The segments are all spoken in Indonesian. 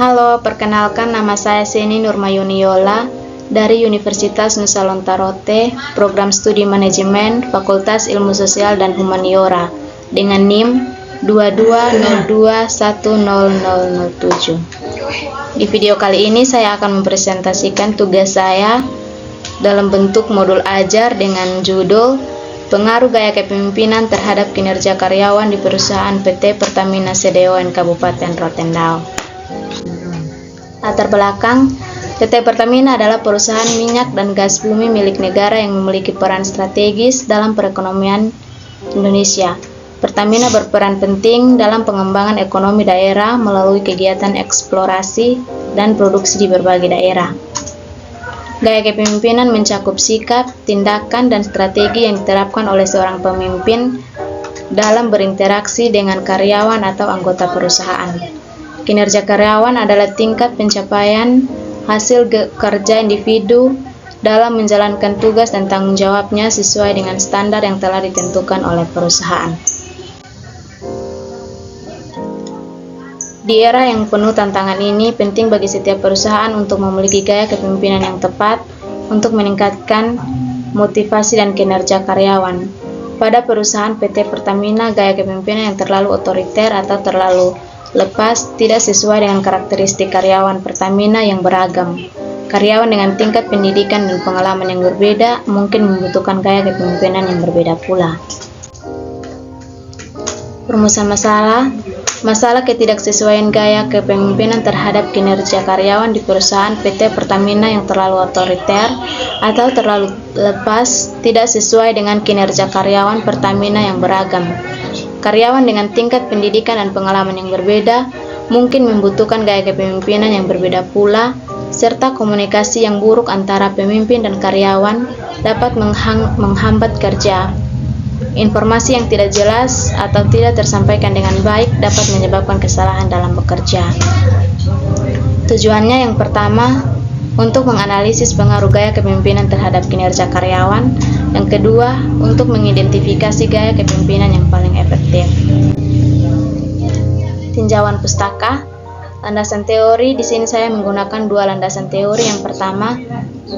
Halo, perkenalkan nama saya Seni Nurmayuni Yola dari Universitas Nusa Lontarote, Program Studi Manajemen, Fakultas Ilmu Sosial dan Humaniora, dengan NIM 2202100007. Di video kali ini saya akan mempresentasikan tugas saya dalam bentuk modul ajar dengan judul Pengaruh Gaya Kepemimpinan Terhadap Kinerja Karyawan di Perusahaan PT Pertamina CDON Kabupaten Rotendao. Latar belakang, PT Pertamina adalah perusahaan minyak dan gas bumi milik negara yang memiliki peran strategis dalam perekonomian Indonesia. Pertamina berperan penting dalam pengembangan ekonomi daerah melalui kegiatan eksplorasi dan produksi di berbagai daerah. Gaya kepemimpinan mencakup sikap, tindakan, dan strategi yang diterapkan oleh seorang pemimpin dalam berinteraksi dengan karyawan atau anggota perusahaan. Kinerja karyawan adalah tingkat pencapaian hasil kerja individu dalam menjalankan tugas dan tanggung jawabnya sesuai dengan standar yang telah ditentukan oleh perusahaan. Di era yang penuh tantangan ini, penting bagi setiap perusahaan untuk memiliki gaya kepemimpinan yang tepat untuk meningkatkan motivasi dan kinerja karyawan. Pada perusahaan PT Pertamina, gaya kepemimpinan yang terlalu otoriter atau terlalu lepas tidak sesuai dengan karakteristik karyawan Pertamina yang beragam. Karyawan dengan tingkat pendidikan dan pengalaman yang berbeda mungkin membutuhkan gaya kepemimpinan yang berbeda pula. Perumusan masalah ketidaksesuaian gaya kepemimpinan terhadap kinerja karyawan di perusahaan PT Pertamina yang terlalu otoriter atau terlalu lepas tidak sesuai dengan kinerja karyawan Pertamina yang beragam. Karyawan dengan tingkat pendidikan dan pengalaman yang berbeda mungkin membutuhkan gaya kepemimpinan yang berbeda pula, serta komunikasi yang buruk antara pemimpin dan karyawan dapat menghambat kerja. Informasi yang tidak jelas atau tidak tersampaikan dengan baik dapat menyebabkan kesalahan dalam bekerja. Tujuannya yang pertama, untuk menganalisis pengaruh gaya kepemimpinan terhadap kinerja karyawan. Yang kedua, untuk mengidentifikasi gaya kepemimpinan yang paling efektif. Tinjauan pustaka. Landasan teori, di sini saya menggunakan dua landasan teori. Yang pertama,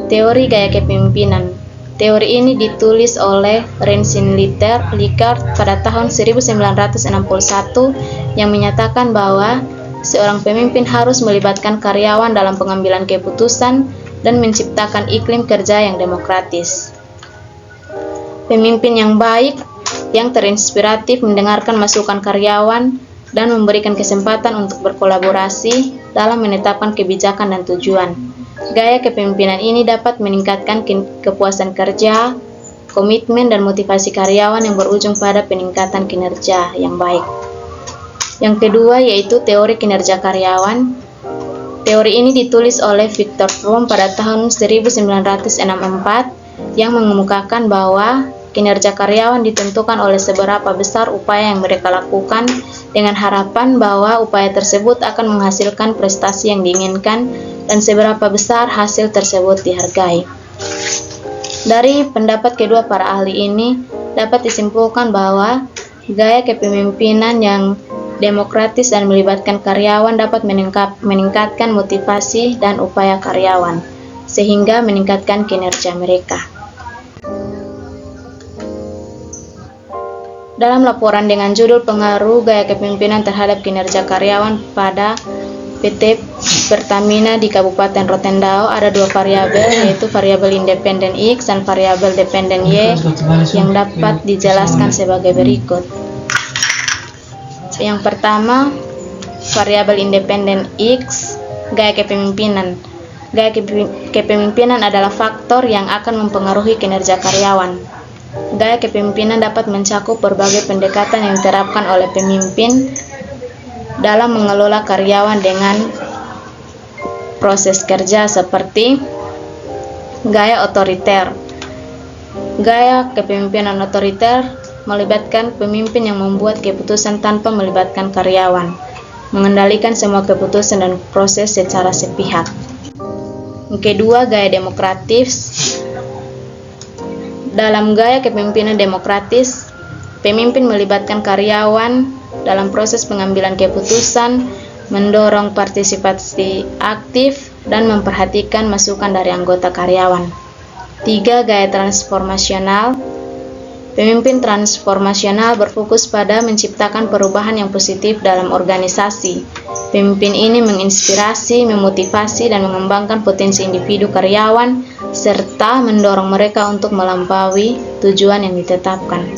teori gaya kepemimpinan. Teori ini ditulis oleh Renshin Likert pada tahun 1961 yang menyatakan bahwa seorang pemimpin harus melibatkan karyawan dalam pengambilan keputusan dan menciptakan iklim kerja yang demokratis. Pemimpin yang baik, yang terinspiratif mendengarkan masukan karyawan dan memberikan kesempatan untuk berkolaborasi dalam menetapkan kebijakan dan tujuan. Gaya kepemimpinan ini dapat meningkatkan kepuasan kerja, komitmen, dan motivasi karyawan yang berujung pada peningkatan kinerja yang baik. Yang kedua yaitu teori kinerja karyawan. Teori ini ditulis oleh Viktor Fromm pada tahun 1964 yang mengemukakan bahwa kinerja karyawan ditentukan oleh seberapa besar upaya yang mereka lakukan dengan harapan bahwa upaya tersebut akan menghasilkan prestasi yang diinginkan dan seberapa besar hasil tersebut dihargai. Dari pendapat kedua para ahli ini dapat disimpulkan bahwa gaya kepemimpinan yang demokratis dan melibatkan karyawan dapat meningkatkan motivasi dan upaya karyawan, sehingga meningkatkan kinerja mereka. Dalam laporan dengan judul Pengaruh Gaya Kepemimpinan Terhadap Kinerja Karyawan pada PT Pertamina di Kabupaten Rotendao, ada dua variabel, yaitu variabel independen X dan variabel dependen Y yang dapat dijelaskan sebagai berikut. Yang pertama, variabel independen X, gaya kepemimpinan. Gaya kepemimpinan adalah faktor yang akan mempengaruhi kinerja karyawan. Gaya kepemimpinan dapat mencakup berbagai pendekatan yang diterapkan oleh pemimpin dalam mengelola karyawan dengan proses kerja seperti gaya otoriter. Gaya kepemimpinan otoriter melibatkan pemimpin yang membuat keputusan tanpa melibatkan karyawan, mengendalikan semua keputusan dan proses secara sepihak. Yang kedua, gaya demokratis. Dalam gaya kepemimpinan demokratis, pemimpin melibatkan karyawan dalam proses pengambilan keputusan mendorong partisipasi aktif, dan memperhatikan masukan dari anggota karyawan. 3. Gaya transformasional. Pemimpin transformasional berfokus pada menciptakan perubahan yang positif dalam organisasi. Pemimpin ini menginspirasi, memotivasi, dan mengembangkan potensi individu karyawan, serta mendorong mereka untuk melampaui tujuan yang ditetapkan.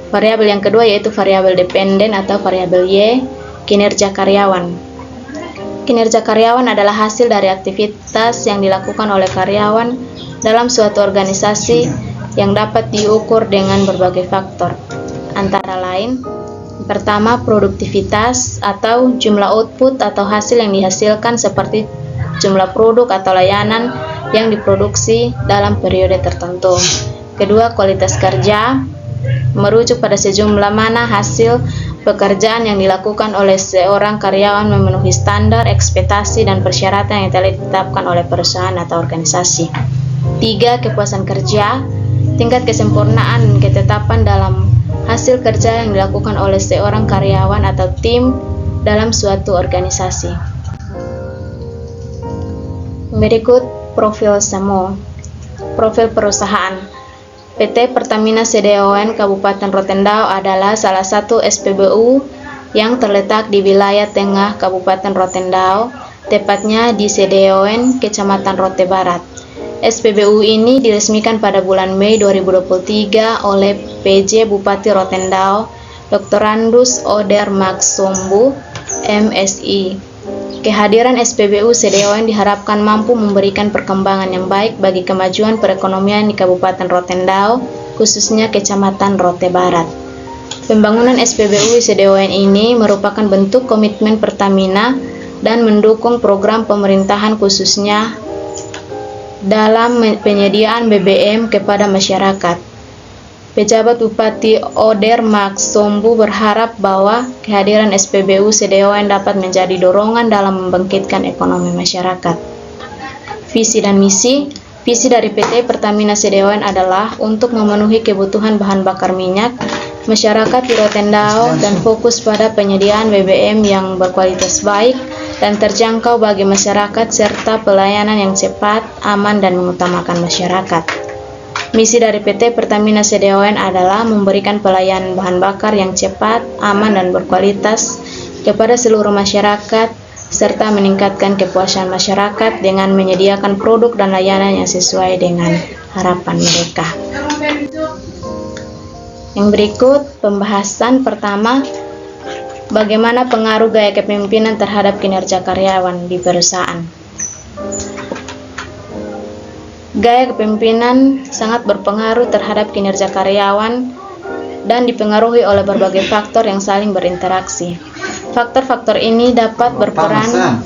Variabel yang kedua yaitu variabel dependen atau variabel Y, kinerja karyawan. Kinerja karyawan adalah hasil dari aktivitas yang dilakukan oleh karyawan dalam suatu organisasi yang dapat diukur dengan berbagai faktor. Antara lain, pertama, produktivitas atau jumlah output atau hasil yang dihasilkan seperti jumlah produk atau layanan yang diproduksi dalam periode tertentu. Kedua, kualitas kerja, merujuk pada sejumlah mana hasil pekerjaan yang dilakukan oleh seorang karyawan memenuhi standar, ekspektasi, dan persyaratan yang telah ditetapkan oleh perusahaan atau organisasi. 3. Kepuasan kerja, tingkat kesempurnaan dan ketetapan dalam hasil kerja yang dilakukan oleh seorang karyawan atau tim dalam suatu organisasi. Berikut profil SAMO. Profil perusahaan. PT Pertamina CDON Kabupaten Rotendao adalah salah satu SPBU yang terletak di wilayah tengah Kabupaten Rotendao, tepatnya di CDON, Kecamatan Rote Barat. SPBU ini diresmikan pada bulan Mei 2023 oleh PJ Bupati Rotendao, Dr. Randus Oder Maksombu, MSI. Kehadiran SPBU CDON diharapkan mampu memberikan perkembangan yang baik bagi kemajuan perekonomian di Kabupaten Rotendao, khususnya Kecamatan Rote Barat. Pembangunan SPBU CDON ini merupakan bentuk komitmen Pertamina dan mendukung program pemerintahan khususnya dalam penyediaan BBM kepada masyarakat. Pejabat Bupati Oder Maksombu berharap bahwa kehadiran SPBU CDON dapat menjadi dorongan dalam membangkitkan ekonomi masyarakat. Visi dan misi. Visi dari PT Pertamina CDON adalah untuk memenuhi kebutuhan bahan bakar minyak masyarakat di Rotendao dan fokus pada penyediaan BBM yang berkualitas baik dan terjangkau bagi masyarakat serta pelayanan yang cepat, aman, dan mengutamakan masyarakat. Misi dari PT Pertamina CDON adalah memberikan pelayanan bahan bakar yang cepat, aman, dan berkualitas kepada seluruh masyarakat serta meningkatkan kepuasan masyarakat dengan menyediakan produk dan layanan yang sesuai dengan harapan mereka. Yang berikut pembahasan pertama, bagaimana pengaruh gaya kepemimpinan terhadap kinerja karyawan di perusahaan. Gaya kepemimpinan sangat berpengaruh terhadap kinerja karyawan dan dipengaruhi oleh berbagai faktor yang saling berinteraksi. Faktor-faktor ini dapat berperan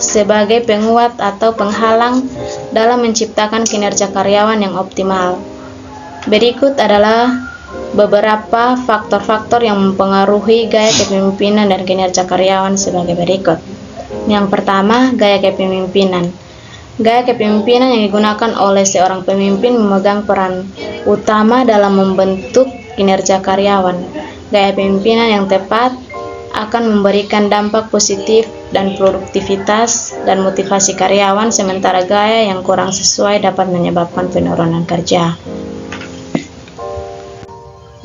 sebagai penguat atau penghalang dalam menciptakan kinerja karyawan yang optimal. Berikut adalah beberapa faktor-faktor yang mempengaruhi gaya kepemimpinan dan kinerja karyawan sebagai berikut. Yang pertama, gaya kepemimpinan. Gaya kepemimpinan yang digunakan oleh seorang pemimpin memegang peran utama dalam membentuk kinerja karyawan. Gaya kepemimpinan yang tepat akan memberikan dampak positif dan produktivitas dan motivasi karyawan, sementara gaya yang kurang sesuai dapat menyebabkan penurunan kerja.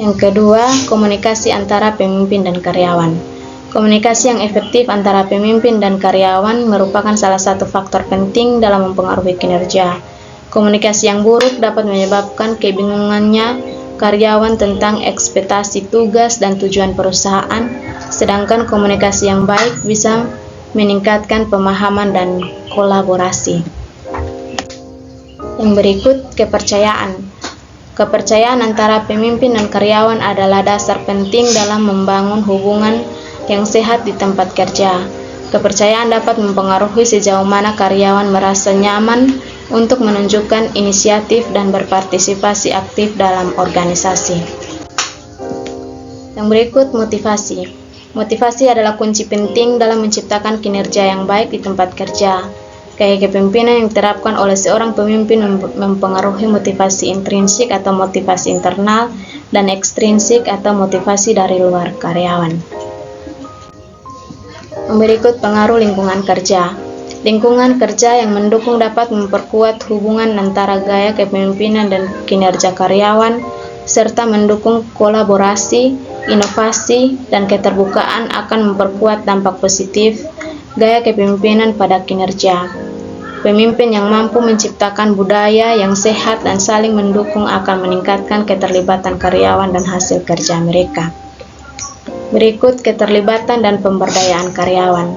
Yang kedua, komunikasi antara pemimpin dan karyawan. Komunikasi yang efektif antara pemimpin dan karyawan merupakan salah satu faktor penting dalam mempengaruhi kinerja. Komunikasi yang buruk dapat menyebabkan kebingungannya karyawan tentang ekspektasi tugas dan tujuan perusahaan, sedangkan komunikasi yang baik bisa meningkatkan pemahaman dan kolaborasi. Yang berikut, kepercayaan. Kepercayaan antara pemimpin dan karyawan adalah dasar penting dalam membangun hubungan yang sehat di tempat kerja. Kepercayaan dapat mempengaruhi sejauh mana karyawan merasa nyaman untuk menunjukkan inisiatif dan berpartisipasi aktif dalam organisasi. Yang berikut, motivasi. Motivasi adalah kunci penting dalam menciptakan kinerja yang baik di tempat kerja. Gaya kepemimpinan yang diterapkan oleh seorang pemimpin mempengaruhi motivasi intrinsik atau motivasi internal dan ekstrinsik atau motivasi dari luar karyawan. Berikut pengaruh lingkungan kerja. Lingkungan kerja yang mendukung dapat memperkuat hubungan antara gaya kepemimpinan dan kinerja karyawan, serta mendukung kolaborasi, inovasi, dan keterbukaan akan memperkuat dampak positif gaya kepemimpinan pada kinerja. Pemimpin yang mampu menciptakan budaya yang sehat dan saling mendukung akan meningkatkan keterlibatan karyawan dan hasil kerja mereka. Berikut keterlibatan dan pemberdayaan karyawan.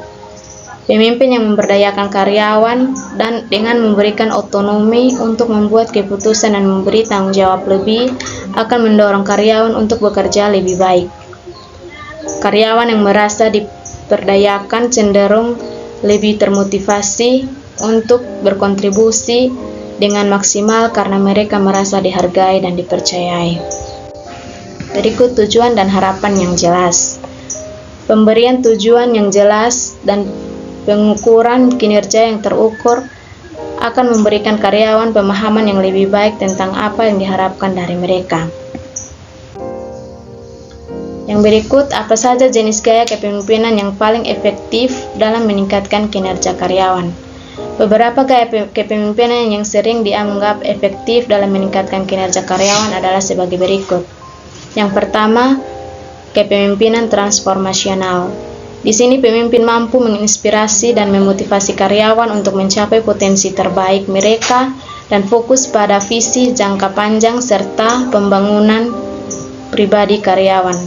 Pemimpin yang memberdayakan karyawan dan dengan memberikan otonomi untuk membuat keputusan dan memberi tanggung jawab lebih akan mendorong karyawan untuk bekerja lebih baik. Karyawan yang merasa diberdayakan cenderung lebih termotivasi untuk berkontribusi dengan maksimal karena mereka merasa dihargai dan dipercayai. Berikut tujuan dan harapan yang jelas. Pemberian tujuan yang jelas dan pengukuran kinerja yang terukur akan memberikan karyawan pemahaman yang lebih baik tentang apa yang diharapkan dari mereka. Yang berikut, apa saja jenis gaya kepemimpinan yang paling efektif dalam meningkatkan kinerja karyawan? Beberapa gaya kepemimpinan yang sering dianggap efektif dalam meningkatkan kinerja karyawan adalah sebagai berikut. Yang pertama, kepemimpinan transformasional. Di sini pemimpin mampu menginspirasi dan memotivasi karyawan untuk mencapai potensi terbaik mereka dan fokus pada visi jangka panjang serta pembangunan pribadi karyawan,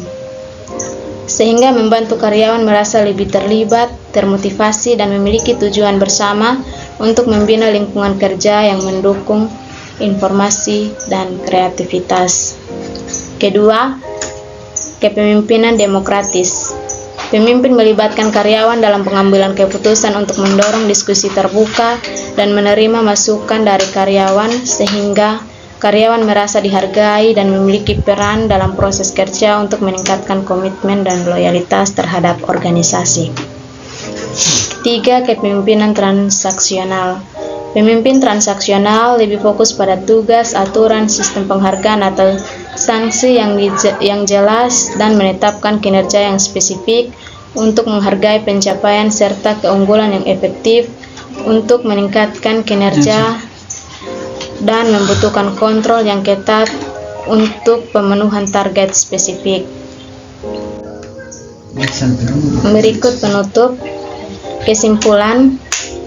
sehingga membantu karyawan merasa lebih terlibat, termotivasi, dan memiliki tujuan bersama untuk membina lingkungan kerja yang mendukung informasi dan kreativitas. Kedua, kepemimpinan demokratis. Pemimpin melibatkan karyawan dalam pengambilan keputusan untuk mendorong diskusi terbuka dan menerima masukan dari karyawan sehingga karyawan merasa dihargai dan memiliki peran dalam proses kerja untuk meningkatkan komitmen dan loyalitas terhadap organisasi. Ketiga, kepemimpinan transaksional. Pemimpin transaksional lebih fokus pada tugas, aturan, sistem penghargaan atau sanksi yang jelas dan menetapkan kinerja yang spesifik untuk menghargai pencapaian serta keunggulan yang efektif untuk meningkatkan kinerja dan membutuhkan kontrol yang ketat untuk pemenuhan target spesifik. Berikut penutup. Kesimpulan,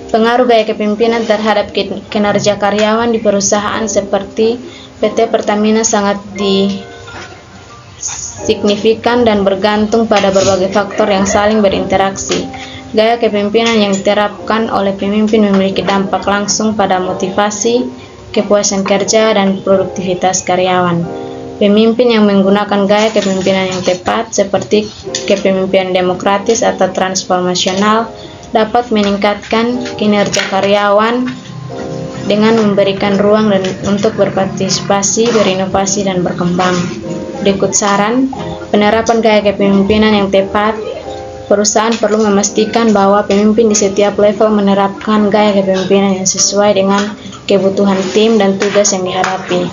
pengaruh gaya kepemimpinan terhadap kinerja karyawan di perusahaan seperti PT Pertamina sangat signifikan dan bergantung pada berbagai faktor yang saling berinteraksi. Gaya kepemimpinan yang diterapkan oleh pemimpin memiliki dampak langsung pada motivasi, kepuasan kerja, dan produktivitas karyawan. Pemimpin yang menggunakan gaya kepemimpinan yang tepat, seperti kepemimpinan demokratis atau transformasional, dapat meningkatkan kinerja karyawan dengan memberikan ruang untuk berpartisipasi, berinovasi, dan berkembang. Berikut saran, penerapan gaya kepemimpinan yang tepat. Perusahaan perlu memastikan bahwa pemimpin di setiap level menerapkan gaya kepemimpinan yang sesuai dengan kebutuhan tim dan tugas yang dihadapi.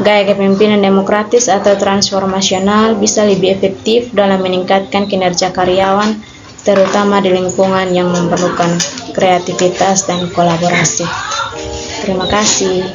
Gaya kepemimpinan demokratis atau transformasional bisa lebih efektif dalam meningkatkan kinerja karyawan, terutama di lingkungan yang memerlukan kreativitas dan kolaborasi. Terima kasih.